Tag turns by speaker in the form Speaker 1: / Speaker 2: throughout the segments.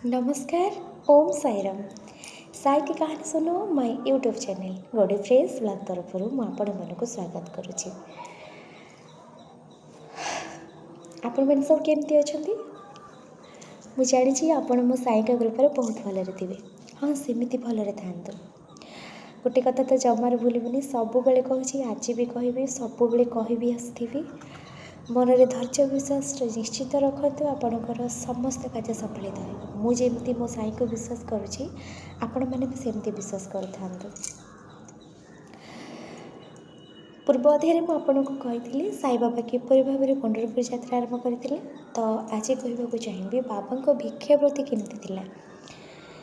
Speaker 1: नमस्कार। ओम साईराम। साई की कहानी सुनो माय यूट्यूब चैनल गोडे फ्रेश ब्लॉग तरफ आपको स्वागत करुच्ची। आपण मैंने सब केमती अच्छा मुझे जानी आपण मो साई ग्रुप बहुत भलरे थे। हाँ सेमती भलरे था। गोटे कथा तो जमार भूलबनी सब बेले कहूँ आज भी कहि सब बेले कहि आसथि मनरे धैर्य विश्वास निश्चित रखतु आपणकर समस्त कार्य सफलित हो। मुझे मो साई को विश्वास करुच्ची आपण मैंने भी सेमती विश्वास करूँ। पूर्व अध्याय में आपको कही साई बाबा किपर भाव में पंढरपुर यात्रा आरंभ करते। तो आज कहवाक चाहिए बाबा भिक्षावृत्ति केमती थिला।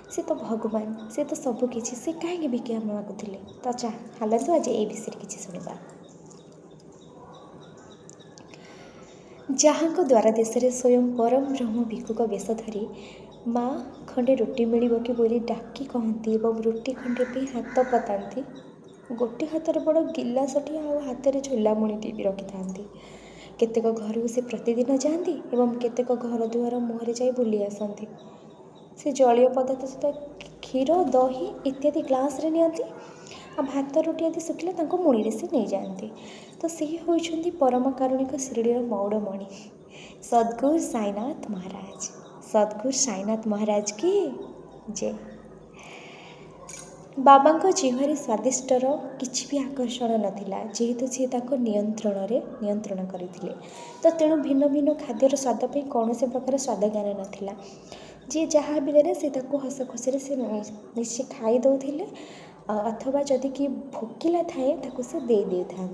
Speaker 1: सी तो भगवान सी तो सबकि सी कहीं भिक्षा मागुले। तो चलतु आज ये विषय किसी शुणा। जहाँ द्वारा देश में स्वयं परम ब्रह्म भिक्षुक वेश धरी माँ खंडे रोटी मिल कि बोली डाकी कहती और रोटी खंडे भी हाथ पताती। गोटे हाथ बड़ गिलासटी हाथ में झोलामुणी भी रखि था। केतेक घर से प्रतिदिन जाती एवं केतेक घर दुआर मुहर जा बुली आसती। से जलीय पदार्थ सहित क्षीर दही इत्यादि ग्लास रे नियंती आ भात रोटी आदि शुखिले मुड़ी से नहीं जाती। तो से होती परम कारुणिक शिरडीर मौड़मणि सद्गुरु साईनाथ महाराज। सद्गुरु साईनाथ महाराज की जय। बाबा जिह्वारे स्वादिष्टर किसी भी आकर्षण नाला जेहेतु सी नियंत्रण करते। तो तेणु भिन्न भिन्न खाद्यर स्वाद पर कौन से प्रकार स्वाद ज्ञान नाला। जी जहाँ भी देने से हस खुशी से निश्चय खाई दौले अथवा जदि कि भोकिला थाए से दे था।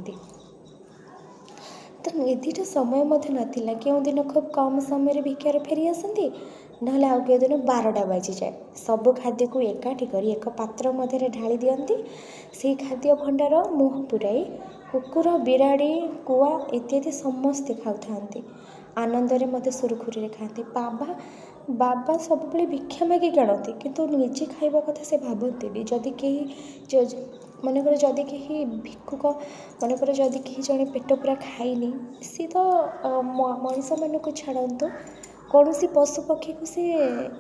Speaker 1: तो निर्दिष्ट समय नाला क्यों दिन खूब कम समय भिक्षार फेरी आसती ना आउ के दिन 12टा बाजी जाए। सबु खाद्य को एकाठी कर एक पात्र मध्य ढाली दियंती। से खाद्य भंडार मुह पुराई कुकुर बिराड़ी कुआ इत्यादि समस्ते खाऊँ आनंदरे मत सुरखुरी खाती। बाबा सब भिक्षा मागी आनती किंतु निजे खाइबा कथा से भावती भी जदि कहीं मनकर जदि कहीं भिक्षुक मनकर जदि कहीं जड़े पेट पूरा खाइनी सी तो मनीष मान को छाड़तु कौन सी पशु पक्षी को सी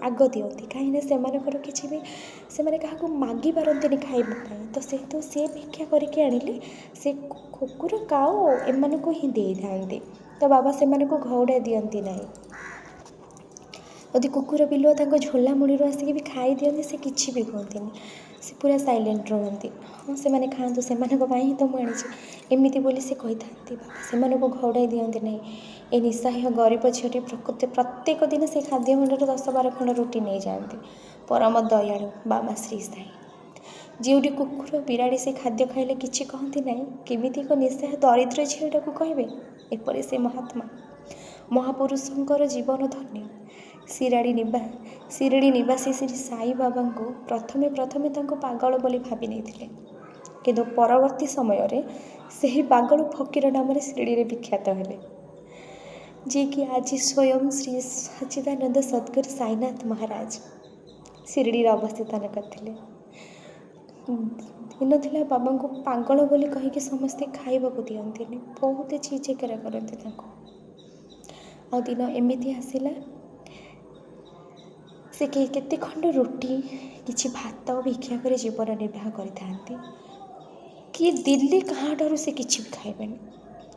Speaker 1: आग दियंती कहीं से किसी भी से क्या मागी पारती खाइबा। तो से तो सी भिक्षा करके आनिले से कुकुर काऊ एम को ही दे था। तो बाबा से घौड़ा दियंती ना। यदि कुकुर बिलुआ झोला मुड़ी आसिक भी खाई दिखती से किसी भी कहती से पूरा साइलेंट रुहति। हाँ से खातु से ही तो मुझे एमती बोली से कही था। से घौड़ाई दिखती ना। ये निस्सहाय गरीब झीटे प्रकृति प्रत्येक दिन से खाद्य भंडार 10-12 खंड रोटी नहीं जाती। परम दयालु बाबा श्री साई जोटी कुकुर बिराड़ी से खाद्य खाइले किसी कहती ना केमिति एक निस्सहाय दरिद्र झीटा को कहे एपरी से महात्मा महापुरुषंकर जीवन धन्य। शिरडी निवासी श्री साई बाबा को प्रथमे पागल बोली भावी नहीं किंतु परवर्ती समय रे से पागल फकीर नाम शिरडी विख्यात हेले जी कि आज स्वयं श्री सच्चिदानंद सद्गुरु साईनाथ महाराज शिरडी अवस्थितान करते। दिन थिला बाबा को पागल बोली कहीकि समस्ते खाइबा को दियंती बहुत चीचेकरा करते। आ दिन एमती आसला से केते खंड रोटी किछि भात भिक्षा कर जीवन निर्वाह करते कि दिल्ली कहाँ ठारू से किछि भी खाइबेनी।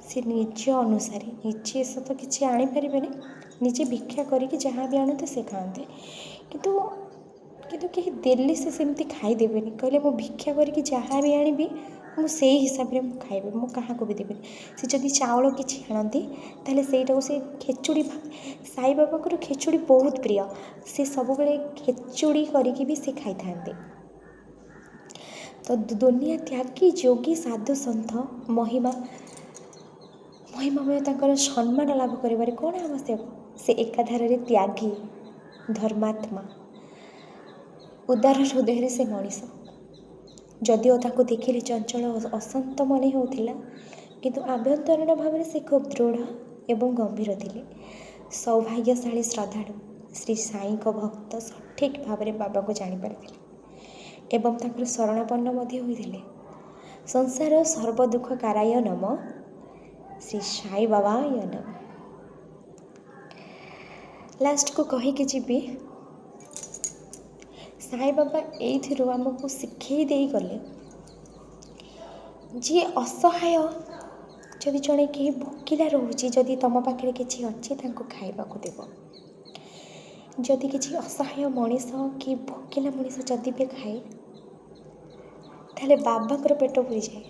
Speaker 1: से निज अनुसार निजे से तो किसी आनीपारे निजे भिक्षा करके जहाँ भी आणते से खाते किंतु कहीं दिल्ली से सेमती खाईदेवे कहले मु भिक्षा करके जहाँ भी आनी मुझे हिसाब से खाइबे मु क्या भी देवेनि। से जदि चाउल किसी आणती ताले सेटा से खेचुड़ी साई बाबा को खेचुड़ी बहुत प्रिय से सब खेचुड़ी करके भी से खाई था। तो दुनिया त्यागी जोगी साधु सन्थ महिमामय सम्मान लाभ कर कौन आवश्यक। से एकाधारे त्यागी धर्मात्मा उदार हृदय से मनीष जदिओ ताको देखिले चंचल अशांत मन होता किंतु आभ्यंतरीण भाव से खूब दृढ़ एवं गंभीर थिले। सौभाग्यशाली श्रद्धालु श्री साई को भक्त सठिक भाव में बाबा को जानीपारे एवं ताकर शरणापन्न होते। संसार सर्वदुख काराय नम श्री साई बाबाय नम। लास्ट को कहीकि जीवी ସାଇ ବାବା ଏଇଥିରୁ ଆମକୁ ଶିଖେଇ ଦେଇ ଗଲେ, ଯିଏ ଅସହାୟ, ଯଦି ଜଣେ କେହି ଭୋକିଲା ରହୁଛି, ଯଦି ତୁମ ପାଖରେ କିଛି ଅଛି ତାଙ୍କୁ ଖାଇବାକୁ ଦେବ। ଯଦି କିଛି ଅସହାୟ ମଣିଷ କି ଭୋକିଲା ମଣିଷ ଯଦି ବି ଖାଏ, ତାହେଲେ ବାବାଙ୍କର ପେଟ ପୁରିଯାଏ।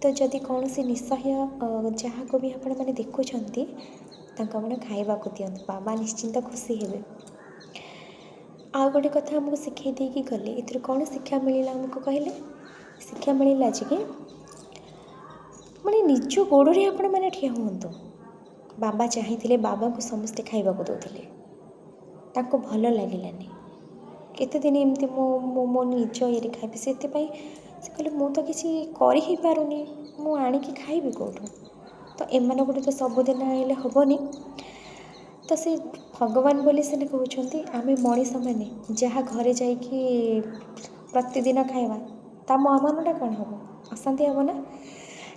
Speaker 1: ତ ଯଦି କୌଣସି ନିଃସହାୟ ଯାହାକୁ ବି ଆପଣମାନେ ଦେଖୁଛନ୍ତି ତାଙ୍କୁ ଆପଣ ଖାଇବାକୁ ଦିଅନ୍ତୁ, ବାବା ନିଶ୍ଚିନ୍ତ ଖୁସି ହେବେ। ଆଉ ଗୋଟେ କଥା ଆମକୁ ଶିଖେଇ ଦେଇକି ଗଲେ, ଏଥିରୁ କ'ଣ ଶିକ୍ଷା ମିଳିଲା ଆମକୁ କହିଲେ? ଶିକ୍ଷା ମିଳିଲା ଯେ କି ମାନେ ନିଜ ଗୋଡ଼ରେ ଆପଣମାନେ ଠିଆ ହୁଅନ୍ତୁ। ବାବା ଚାହିଁଥିଲେ, ବାବାଙ୍କୁ ସମସ୍ତେ ଖାଇବାକୁ ଦେଉଥିଲେ, ତାଙ୍କୁ ଭଲ ଲାଗିଲାନି। କେତେ ଦିନ ଏମିତି ମୋ ନିଜ ଇଏରେ ଖାଇବି, ସେଥିପାଇଁ ସେ କହିଲେ ମୁଁ ତ କିଛି କରି ହିଁ ପାରୁନି, ମୁଁ ଆଣିକି ଖାଇବି କେଉଁଠୁ? ତ ଏମାନଙ୍କଠୁ ତ ସବୁଦିନ ଆଣିଲେ ହେବନି। ତ ସେ ଭଗବାନ ବୋଲି ସିନା କହୁଛନ୍ତି, ଆମେ ମଣିଷମାନେ ଯାହା ଘରେ ଯାଇକି ପ୍ରତିଦିନ ଖାଇବା, ତା ମନଟା କ'ଣ ହେବ? ଅଶାନ୍ତି ହେବ ନା?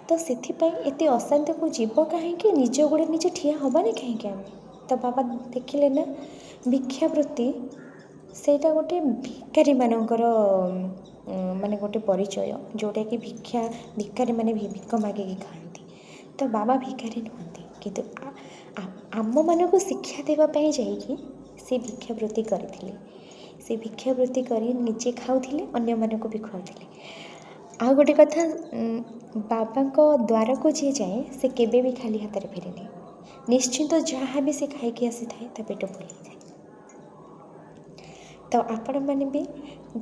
Speaker 1: ତ ସେଥିପାଇଁ ଏତେ ଅଶାନ୍ତିକୁ ଯିବ କାହିଁକି? ନିଜ ଗୋଡ଼େ ନିଜେ ଠିଆ ହେବାନି କାହିଁକି ଆମେ? ତ ବାବା ଦେଖିଲେ ନା, ଭିକ୍ଷାବୃତ୍ତି ସେଇଟା ଗୋଟେ ଭିକାରୀମାନଙ୍କର ମାନେ ଗୋଟେ ପରିଚୟ, ଯେଉଁଟାକି ଭିକାରୀମାନେ ଭିକ ମାଗିକି ଖାଆନ୍ତି। ତ ବାବା ଭିକାରୀ ନୁହନ୍ତି, କିନ୍ତୁ ଆମମାନଙ୍କୁ ଶିକ୍ଷା ଦେବା ପାଇଁ ଯାଇକି ସେ ଭିକ୍ଷାବୃତ୍ତି କରିଥିଲେ। ସେ ଭିକ୍ଷାବୃତ୍ତି କରି ନିଜେ ଖାଉଥିଲେ, ଅନ୍ୟମାନଙ୍କୁ ବି ଖୁଆଉଥିଲେ। ଆଉ ଗୋଟେ କଥା, ବାବାଙ୍କ ଦ୍ୱାରକୁ ଯିଏ ଯାଏ ସେ କେବେ ବି ଖାଲି ହାତରେ ଫେରେନି। ନିଶ୍ଚିନ୍ତ ଯାହା ବି ସେ ଖାଇକି ଆସିଥାଏ ତା ପେଟ ଫୁଲ୍ ହେଇଥାଏ। ତ ଆପଣମାନେ ବି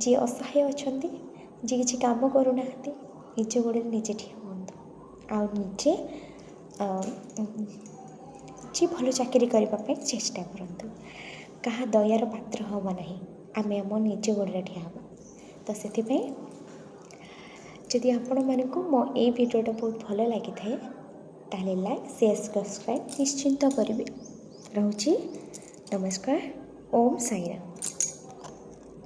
Speaker 1: ଯିଏ ଅସହାୟ ଅଛନ୍ତି, ଯିଏ କିଛି କାମ କରୁନାହାନ୍ତି, ନିଜ ଗୋଡ଼ରେ ନିଜେ ଠିଆ ହୁଅନ୍ତୁ। ଆଉ ନିଜେ ଭଲ ଚାକିରି କରିବା ପାଇଁ ଚେଷ୍ଟା କରନ୍ତୁ। କାହା ଦୟାର ପାତ୍ର ହେବ ନାହିଁ, ଆମେ ଆମ ନିଜ ଗୋଡ଼ରେ ଠିଆ ହେବା। ତ ସେଥିପାଇଁ ଯଦି ଆପଣମାନଙ୍କୁ ମୋ ଏଇ ଭିଡ଼ିଓଟା ବହୁତ ଭଲ ଲାଗିଥାଏ, ତାହେଲେ ଲାଇକ୍, ସେୟାର, ସବସ୍କ୍ରାଇବ୍ ନିଶ୍ଚିନ୍ତ କରିବେ। ରହୁଛି, ନମସ୍କାର, ଓମ୍ ସାଇରାମ।